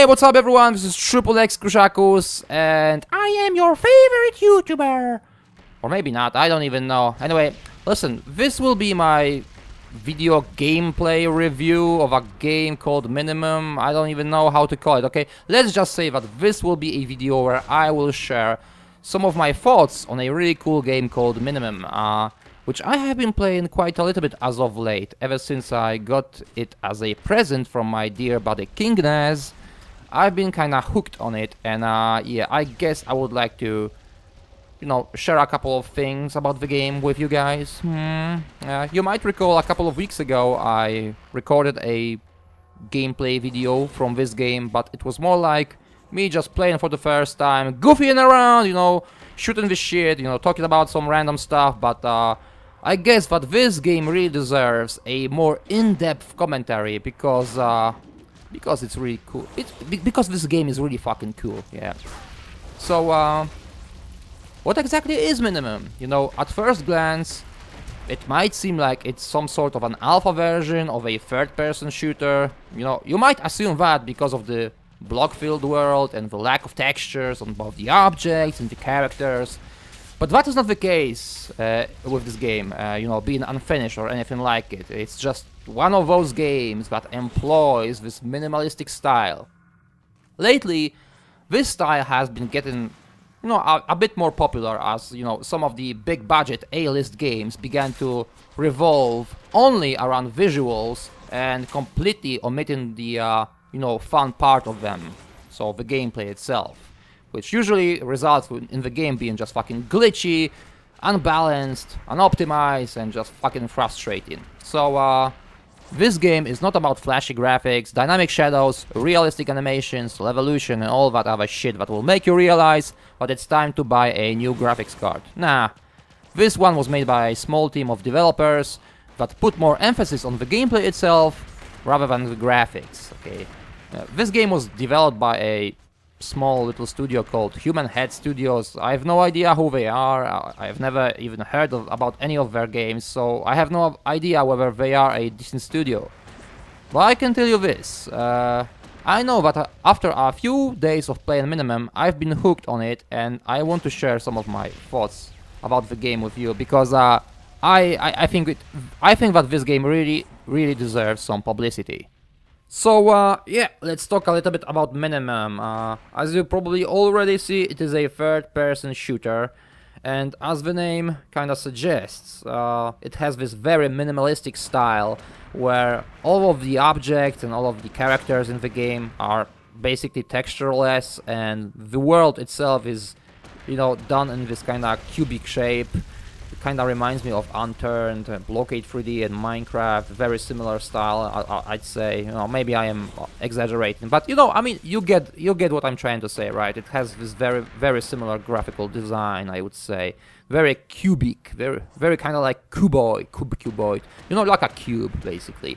what's up everyone, this is Triple X Krushakus, and I am your favorite YouTuber! Or maybe not, I don't even know. Anyway, listen, this will be my video gameplay review of a game called Minimum. I don't even know how to call it, okay? Let's just say that this will be a video where I will share some of my thoughts on a really cool game called Minimum, which I have been playing quite a little bit as of late, ever since I got it as a present from my dear buddy King Naz. I've been kinda hooked on it, and yeah, I guess I would like to, you know, share a couple of things about the game with you guys. You might recall a couple of weeks ago I recorded a gameplay video from this game, but it was more like me just playing for the first time, goofing around, you know, shooting the shit, you know, talking about some random stuff, but I guess that this game really deserves a more in-depth commentary because it's really cool. Because this game is really fucking cool, yeah. So, what exactly is Minimum? You know, at first glance, it might seem like it's some sort of an alpha version of a third-person shooter. You know, you might assume that because of the block-filled world and the lack of textures on both the objects and the characters. But that is not the case with this game, you know, being unfinished or anything like it. It's just one of those games that employs this minimalistic style. Lately, this style has been getting, you know, a bit more popular as, you know, some of the big budget A-list games began to revolve only around visuals and completely omitting the, you know, fun part of them, so the gameplay itself, which usually results in the game being just fucking glitchy, unbalanced, unoptimized, and just fucking frustrating. So, this game is not about flashy graphics, dynamic shadows, realistic animations, levolution, and all that other shit that will make you realize that it's time to buy a new graphics card. Nah, this one was made by a small team of developers that put more emphasis on the gameplay itself rather than the graphics, okay? This game was developed by a small little studio called Human Head Studios. I have no idea who they are. I have never even heard about any of their games, so I have no idea whether they are a decent studio. But I can tell you this, I know that after a few days of playing Minimum, I've been hooked on it, and I want to share some of my thoughts about the game with you, because I think that this game really deserves some publicity. So, yeah, let's talk a little bit about Minimum. As you probably already see, it is a third-person shooter, and as the name kinda suggests, it has this very minimalistic style, where all of the objects and all of the characters in the game are basically textureless, and the world itself is, you know, done in this kinda cubic shape. It kinda reminds me of Unturned, Blockade 3D, and Minecraft. Very similar style, I'd say. You know, maybe I am exaggerating, but you know, I mean, you get what I'm trying to say, right? It has this very similar graphical design, I would say. Very cubic, very kind of like cuboid. You know, like a cube, basically.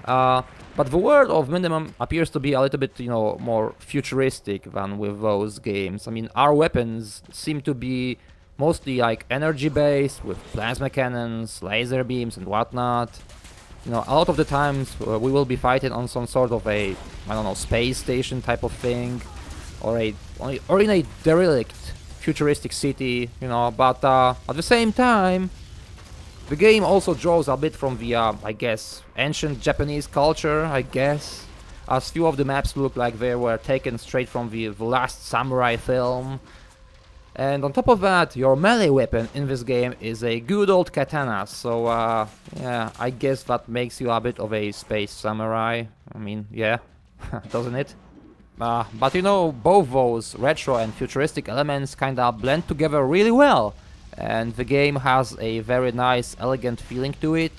But the world of Minimum appears to be a little bit, you know, more futuristic than with those games. I mean, our weapons seem to be mostly like energy-based, with plasma cannons, laser beams, and whatnot. You know, a lot of the times we will be fighting on some sort of a, I don't know, space station type of thing, or in a derelict futuristic city. You know, but at the same time, the game also draws a bit from the, I guess, ancient Japanese culture. I guess, as few of the maps look like they were taken straight from the Last Samurai film. And on top of that, your melee weapon in this game is a good old katana, so yeah, I guess that makes you a bit of a space samurai. I mean, yeah, doesn't it? But you know, both those retro and futuristic elements kinda blend together really well, and the game has a very nice, elegant feeling to it.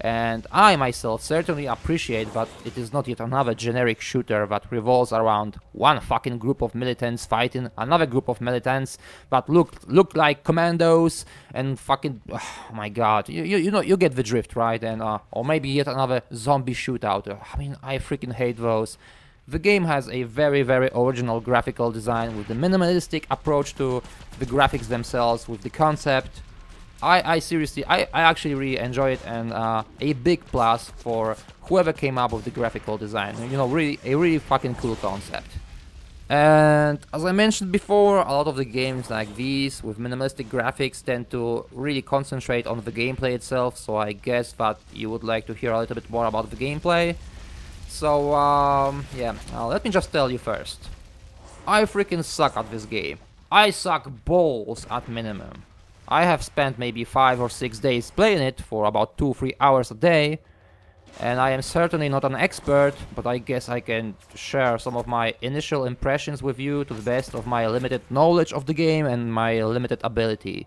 And I myself certainly appreciate that it is not yet another generic shooter that revolves around one fucking group of militants fighting another group of militants that look like commandos and fucking, oh my god, you know, you get the drift, right? And or maybe yet another zombie shootout. I mean, I freaking hate those. The game has a very original graphical design with the minimalistic approach to the graphics themselves, with the concept. I seriously, I actually really enjoy it, and a big plus for whoever came up with the graphical design. You know, really, a really fucking cool concept. And as I mentioned before, a lot of the games like these with minimalistic graphics tend to really concentrate on the gameplay itself, so I guess that you would like to hear a little bit more about the gameplay. So, yeah, let me just tell you first. I freaking suck at this game. I suck balls at minimum. I have spent maybe 5 or 6 days playing it for about 2-3 hours a day. And I am certainly not an expert, but I guess I can share some of my initial impressions with you to the best of my limited knowledge of the game and my limited ability.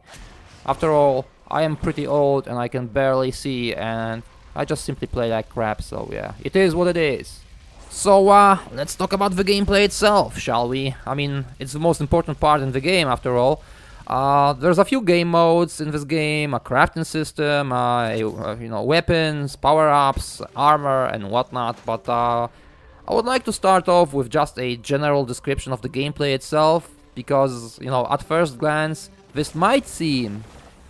After all, I am pretty old and I can barely see, and I just simply play like crap, so yeah, it is what it is. So let's talk about the gameplay itself, shall we? I mean, it's the most important part in the game after all. There's a few game modes in this game, a crafting system, you know, weapons, power-ups, armor and whatnot, but I would like to start off with just a general description of the gameplay itself, because, you know, at first glance, this might seem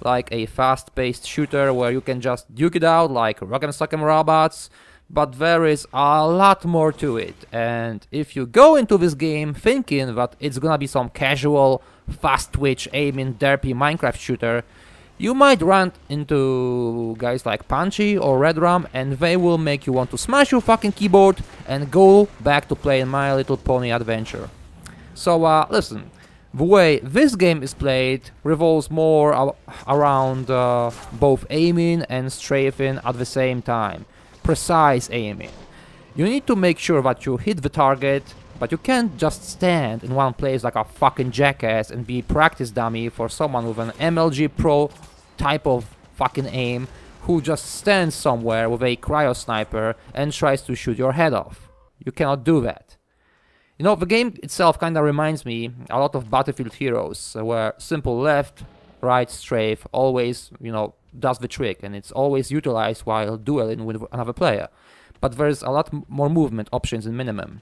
like a fast-paced shooter where you can just duke it out like rock'em sock'em robots, but there is a lot more to it, and if you go into this game thinking that it's gonna be some casual, fast-twitch, aiming, derpy Minecraft shooter, you might run into guys like Punchy or Redrum, and they will make you want to smash your fucking keyboard and go back to playing My Little Pony Adventure. So, listen, the way this game is played revolves more around both aiming and strafing at the same time. Precise aiming. You need to make sure that you hit the target, but you can't just stand in one place like a fucking jackass and be practice dummy for someone with an MLG Pro type of fucking aim who just stands somewhere with a cryo sniper and tries to shoot your head off. You cannot do that. You know, the game itself kinda reminds me a lot of Battlefield Heroes, where simple left, right strafe always, you know, does the trick, and it's always utilized while dueling with another player. But there's a lot more movement options in minimum.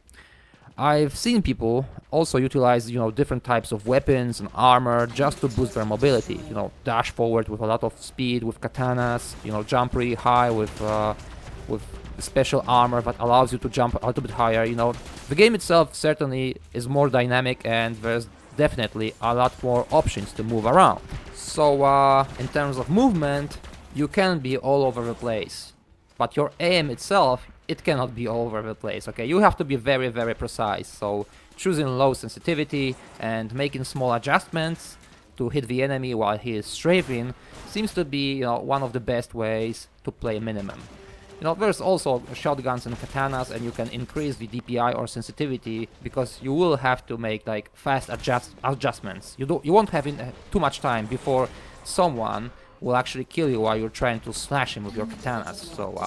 I've seen people also utilize, you know, different types of weapons and armor just to boost their mobility. You know, dash forward with a lot of speed with katanas, you know, jump really high with special armor that allows you to jump a little bit higher. You know, the game itself certainly is more dynamic, and there's definitely a lot more options to move around. So, in terms of movement, you can be all over the place, but your aim itself, it cannot be all over the place, okay? You have to be very, very precise, so choosing low sensitivity and making small adjustments to hit the enemy while he is strafing seems to be, you know, one of the best ways to play minimum. You know, there's also shotguns and katanas, and you can increase the DPI or sensitivity because you will have to make like fast adjustments. You won't have too much time before someone will actually kill you while you're trying to slash him with your katanas. So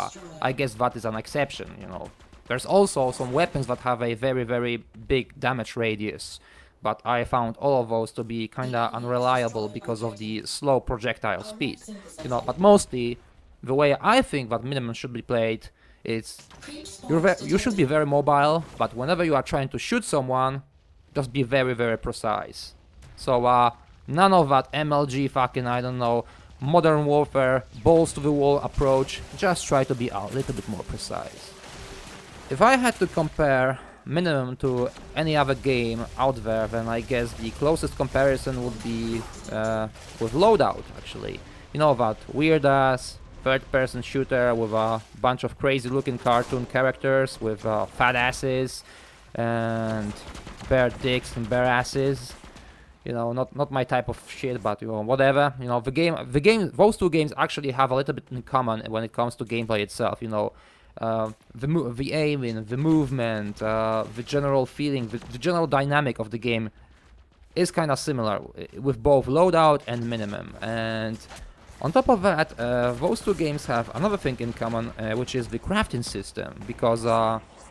I guess that is an exception. You know, there's also some weapons that have a very, very big damage radius, but I found all of those to be kinda unreliable because of the slow projectile speed. You know, but mostly, the way I think that minimum should be played is you should be very mobile, but whenever you are trying to shoot someone, just be very, very precise. So none of that MLG fucking, I don't know, modern warfare, balls to the wall approach. Just try to be a little bit more precise. If I had to compare minimum to any other game out there, then I guess the closest comparison would be with Loadout, actually. You know, that weird-ass third-person shooter with a bunch of crazy-looking cartoon characters with fat asses and bare dicks and bare asses. You know, not my type of shit, but you know, whatever. You know, those two games actually have a little bit in common when it comes to gameplay itself. You know, the aiming, the movement, the general feeling, the general dynamic of the game is kind of similar with both Loadout and Minimum. And on top of that, those two games have another thing in common, which is the crafting system, because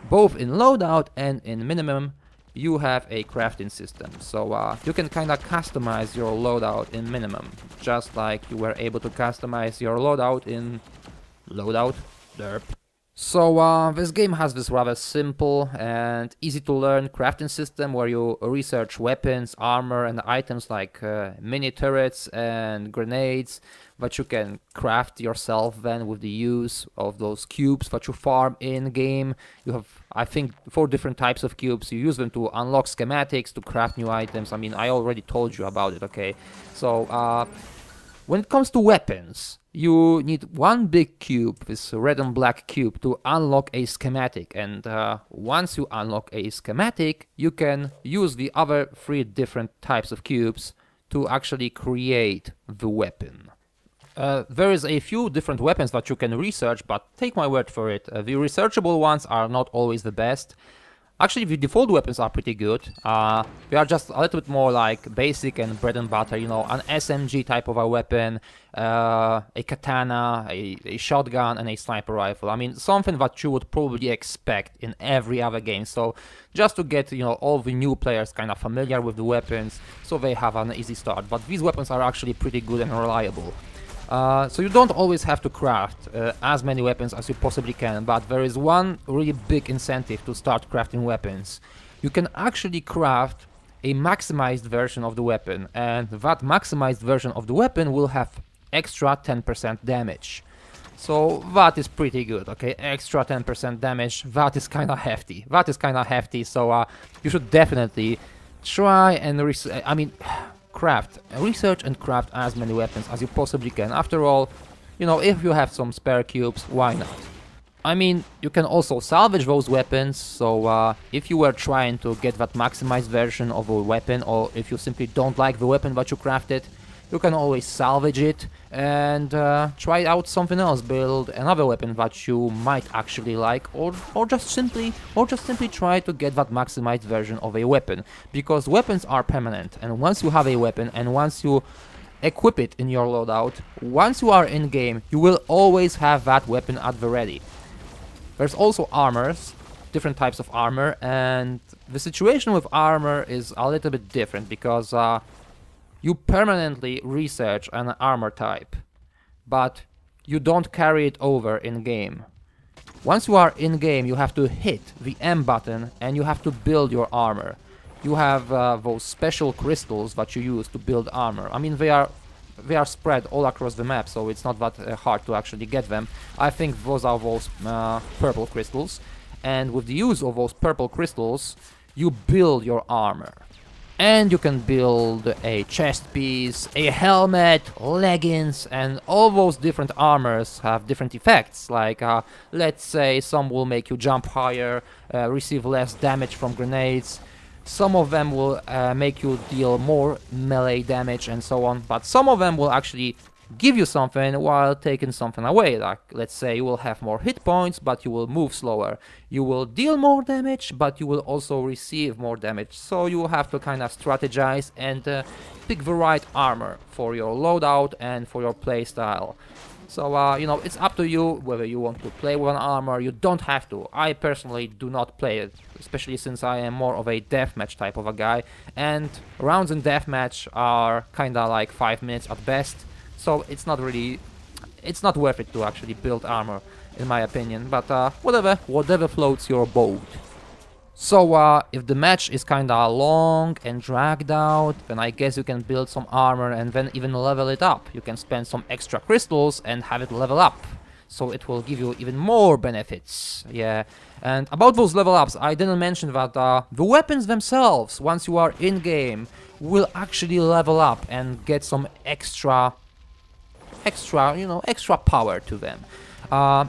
both in Loadout and in Minimum, you have a crafting system. So you can kind of customize your loadout in Minimum, just like you were able to customize your loadout in Loadout. Derp. So this game has this rather simple and easy to learn crafting system where you research weapons, armor and items like mini turrets and grenades that you can craft yourself then with the use of those cubes that you farm in game. You have, I think, 4 different types of cubes. You use them to unlock schematics, to craft new items. I mean, I already told you about it, okay? So when it comes to weapons, you need one big cube, this red and black cube, to unlock a schematic. And once you unlock a schematic, you can use the other 3 different types of cubes to actually create the weapon. There is a few different weapons that you can research, but take my word for it, the researchable ones are not always the best. Actually, the default weapons are pretty good. They are just a little bit more like basic and bread and butter, you know, an SMG type of a weapon, a katana, a shotgun, and a sniper rifle. I mean, something that you would probably expect in every other game. So, just to get, you know, all the new players kind of familiar with the weapons, so they have an easy start. But these weapons are actually pretty good and reliable. So you don't always have to craft as many weapons as you possibly can, but there is one really big incentive to start crafting weapons. You can actually craft a maximized version of the weapon, and that maximized version of the weapon will have extra 10% damage. So that is pretty good, okay? Extra 10% damage, that is kinda hefty. So you should definitely try and research and craft as many weapons as you possibly can. After all, you know, if you have some spare cubes, why not? I mean, you can also salvage those weapons, so if you were trying to get that maximized version of a weapon, or if you simply don't like the weapon that you crafted, you can always salvage it and try out something else, build another weapon that you might actually like, or just simply try to get that maximized version of a weapon, because weapons are permanent, and once you have a weapon and once you equip it in your loadout, once you are in game, you will always have that weapon at the ready. There's also armors, different types of armor, and the situation with armor is a little bit different, because you permanently research an armor type, but you don't carry it over in game. Once you are in game, you have to hit the M button and you have to build your armor. You have those special crystals that you use to build armor. I mean, they are spread all across the map, so it's not that hard to actually get them. I think those are those purple crystals, and with the use of those purple crystals, you build your armor. And you can build a chest piece, a helmet, leggings, and all those different armors have different effects. Like, let's say some will make you jump higher, receive less damage from grenades. Some of them will make you deal more melee damage and so on. But some of them will actually give you something while taking something away. Like, let's say you will have more hit points, but you will move slower. You will deal more damage, but you will also receive more damage. So you have to kind of strategize and pick the right armor for your loadout and for your playstyle. So, you know, it's up to you whether you want to play with an armor. You don't have to. I personally do not play it, especially since I am more of a deathmatch type of a guy. And rounds in deathmatch are kinda like 5 minutes at best. So it's not worth it to actually build armor, in my opinion. But whatever floats your boat. So if the match is kinda long and dragged out, then I guess you can build some armor and then even level it up. You can spend some extra crystals and have it level up. So it will give you even more benefits. Yeah. And about those level ups, I didn't mention that the weapons themselves, once you are in game, will actually level up and get some extra power to them.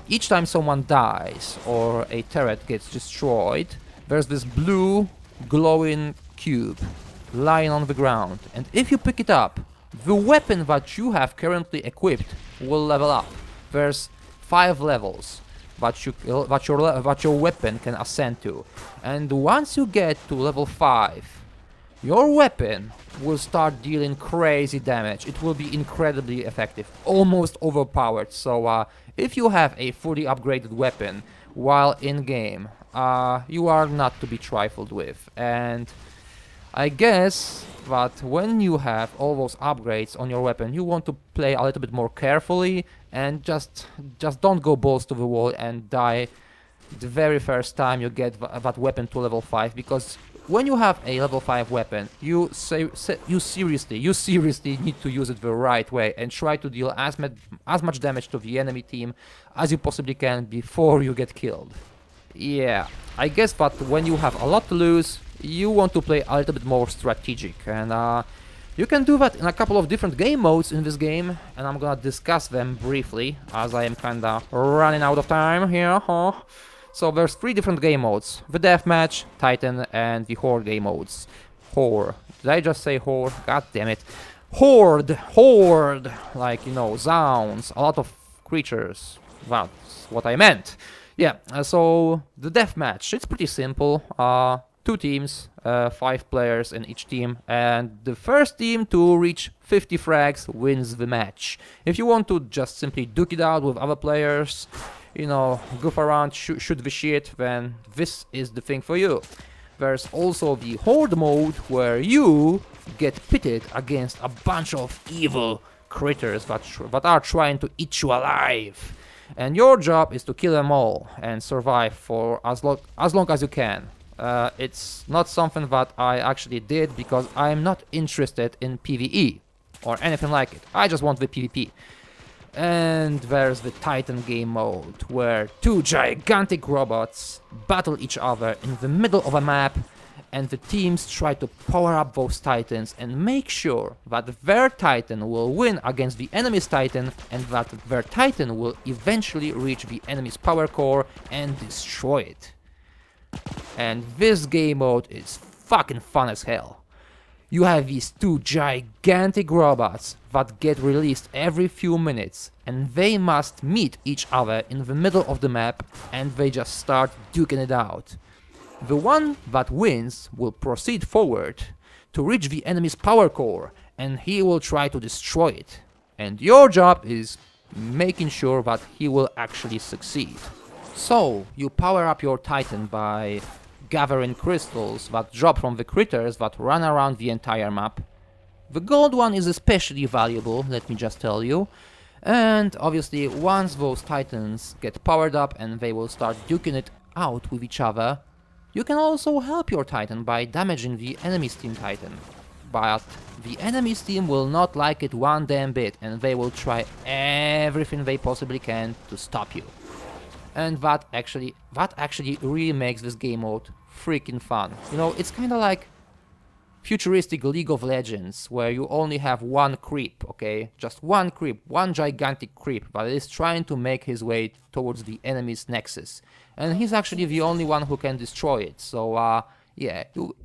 Each time someone dies or a turret gets destroyed, there's this blue glowing cube lying on the ground, and if you pick it up, the weapon that you have currently equipped will level up. There's 5 levels that your weapon can ascend to, and once you get to level 5, your weapon will start dealing crazy damage. It will be incredibly effective, almost overpowered. So if you have a fully upgraded weapon while in game, you are not to be trifled with. And I guess that when you have all those upgrades on your weapon, you want to play a little bit more carefully and just don't go balls to the wall and die the very first time you get that weapon to level 5, because when you have a level 5 weapon, you seriously need to use it the right way and try to deal as much damage to the enemy team as you possibly can before you get killed. Yeah, I guess that when you have a lot to lose, you want to play a little bit more strategic, and you can do that in a couple of different game modes in this game, and I'm gonna discuss them briefly as I am kinda running out of time here, huh? So there's 3 different game modes: the Deathmatch, Titan, and the Horde game modes. Horde. Did I just say Horde? God damn it. Horde! Like, you know, zounds, a lot of creatures. That's what I meant. Yeah, so the Deathmatch, it's pretty simple. 2 teams, 5 players in each team, and the first team to reach 50 frags wins the match. If you want to just simply duke it out with other players, you know, goof around, shoot the shit, then this is the thing for you. There's also the Horde mode, where you get pitted against a bunch of evil critters that are trying to eat you alive. And your job is to kill them all and survive for as long as you can. It's not something that I actually did because I'm not interested in PvE or anything like it. I just want the PvP. And there's the Titan game mode, where 2 gigantic robots battle each other in the middle of a map, and the teams try to power up those Titans and make sure that their Titan will win against the enemy's Titan, and that their Titan will eventually reach the enemy's power core and destroy it. And this game mode is fucking fun as hell. You have these 2 gigantic robots that get released every few minutes, and they must meet each other in the middle of the map, and they just start duking it out. The one that wins will proceed forward to reach the enemy's power core, and he will try to destroy it. And your job is making sure that he will actually succeed. So, you power up your Titan by gathering crystals that drop from the critters that run around the entire map. The gold one is especially valuable, let me just tell you. And obviously, once those Titans get powered up and they will start duking it out with each other, you can also help your Titan by damaging the enemy's team Titan. But the enemy's team will not like it one damn bit, and they will try everything they possibly can to stop you. And that actually really makes this game mode freaking fun. You know, it's kind of like futuristic League of Legends, where you only have one creep, okay? Just one creep, one gigantic creep, that is trying to make his way towards the enemy's nexus. And he's actually the only one who can destroy it. So, yeah,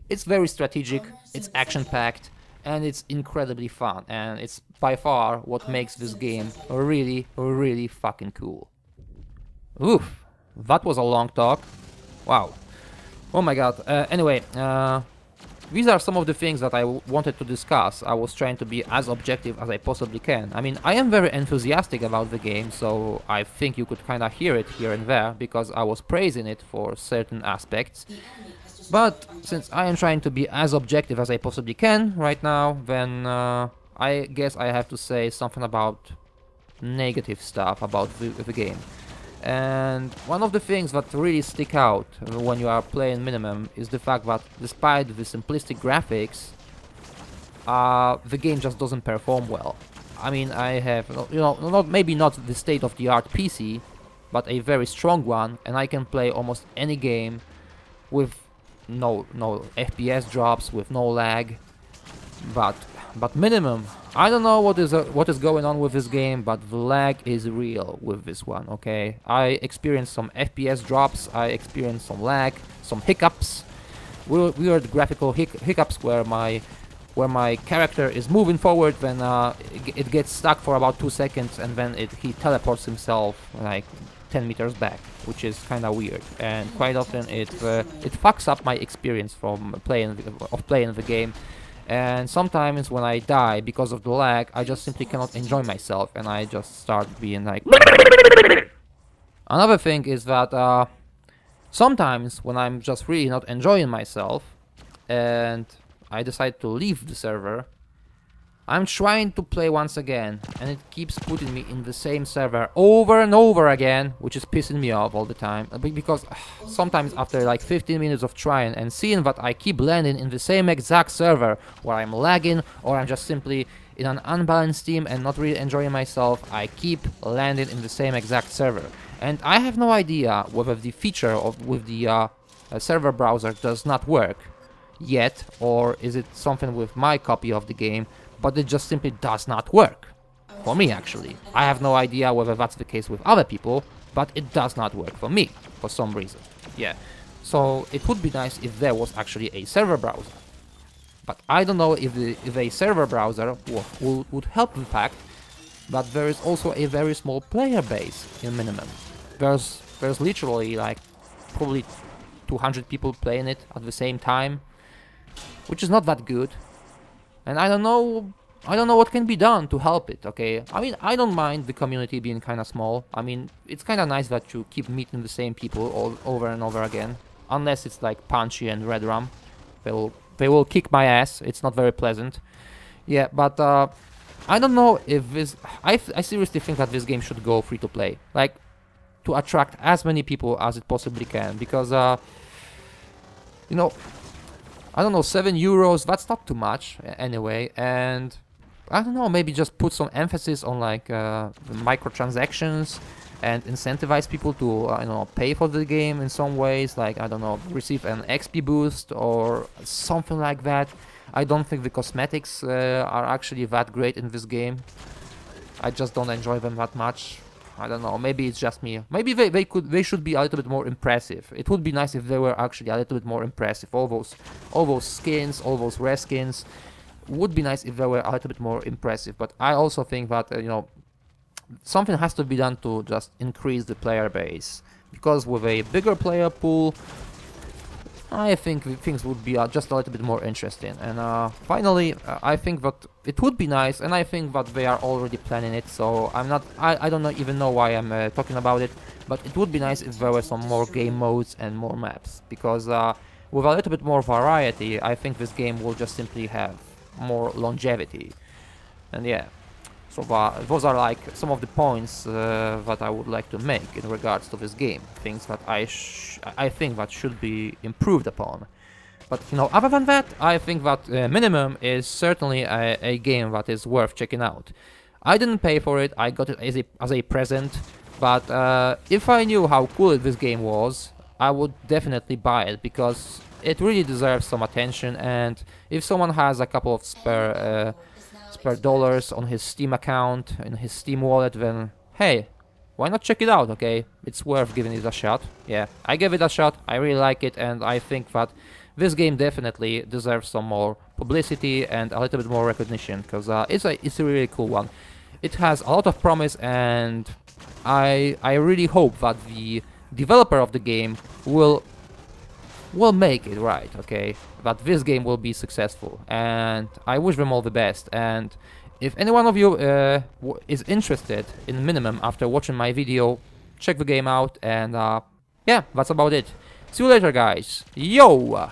it's very strategic, it's action-packed, and it's incredibly fun. And it's by far what makes this game really, really fucking cool. Oof, that was a long talk. Wow. Oh my god. Anyway, these are some of the things that I wanted to discuss. I was trying to be as objective as I possibly can. I mean, I am very enthusiastic about the game, so I think you could kinda hear it here and there, because I was praising it for certain aspects. But since I am trying to be as objective as I possibly can right now, then I guess I have to say something about negative stuff about the game. And one of the things that really stick out when you are playing Minimum is the fact that despite the simplistic graphics, the game just doesn't perform well. I mean, I have, you know, maybe not the state-of-the-art PC, but a very strong one, and I can play almost any game with no FPS drops, with no lag. But Minimum, I don't know what is going on with this game, but the lag is real with this one, okay? I experienced some FPS drops, I experienced some lag, some hiccups, weird graphical hiccups where my character is moving forward, then it gets stuck for about 2 seconds, and then he teleports himself like 10 meters back, which is kind of weird, and quite often it fucks up my experience from playing the game. And sometimes when I die because of the lag, I just simply cannot enjoy myself, and I just start being like... Another thing is that sometimes when I'm just really not enjoying myself, and I decided to leave the server. I'm trying to play once again, and it keeps putting me in the same server over and over again, which is pissing me off all the time. Because sometimes after like 15 minutes of trying and seeing that I keep landing in the same exact server, where I'm lagging, or I'm just simply in an unbalanced team and not really enjoying myself, I keep landing in the same exact server. And I have no idea whether the feature with the server browser does not work yet, or is it something with my copy of the game, but it just simply does not work. For me, actually. I have no idea whether that's the case with other people, but it does not work for me, for some reason. Yeah, so it would be nice if there was actually a server browser. But I don't know if a server browser would help the fact that there is also a very small player base in Minimum. There's literally like probably 200 people playing it at the same time, which is not that good. And I don't know what can be done to help it, okay? I mean, I don't mind the community being kind of small. I mean, it's kind of nice that you keep meeting the same people all over and over again. Unless it's like Punchy and Red Rum. They will kick my ass. It's not very pleasant. Yeah, but I don't know if this... I seriously think that this game should go free to play. Like, to attract as many people as it possibly can. Because, you know... I don't know, 7 euros, that's not too much anyway, and I don't know, maybe just put some emphasis on like the microtransactions and incentivize people to, you know, pay for the game in some ways, like, I don't know, receive an XP boost or something like that. I don't think the cosmetics are actually that great in this game. I just don't enjoy them that much. I don't know, maybe it's just me. Maybe they should be a little bit more impressive. It would be nice if they were actually a little bit more impressive. All those skins, all those rare skins, would be nice if they were a little bit more impressive. But I also think that, you know, something has to be done to just increase the player base. Because with a bigger player pool, I think things would be just a little bit more interesting. And finally, I think that it would be nice, and I think that they are already planning it, so I don't even know why I'm talking about it, but it would be nice if there were some more game modes and more maps, because with a little bit more variety, I think this game will just simply have more longevity. And yeah. So those are like some of the points that I would like to make in regards to this game. Things that I think that should be improved upon. But, you know, other than that, I think that Minimum is certainly a game that is worth checking out. I didn't pay for it, I got it as a present. But if I knew how cool this game was, I would definitely buy it, because it really deserves some attention. And if someone has a couple of spare dollars on his Steam account, in his Steam wallet, then hey, why not check it out, okay? It's worth giving it a shot. Yeah, I gave it a shot, I really like it, and I think that this game definitely deserves some more publicity and a little bit more recognition, because it's a really cool one. It has a lot of promise, and I really hope that the developer of the game will make it right, okay? That this game will be successful, and I wish them all the best. And if any one of you is interested in Minimum after watching my video, check the game out, and yeah, that's about it. See you later, guys. Yo!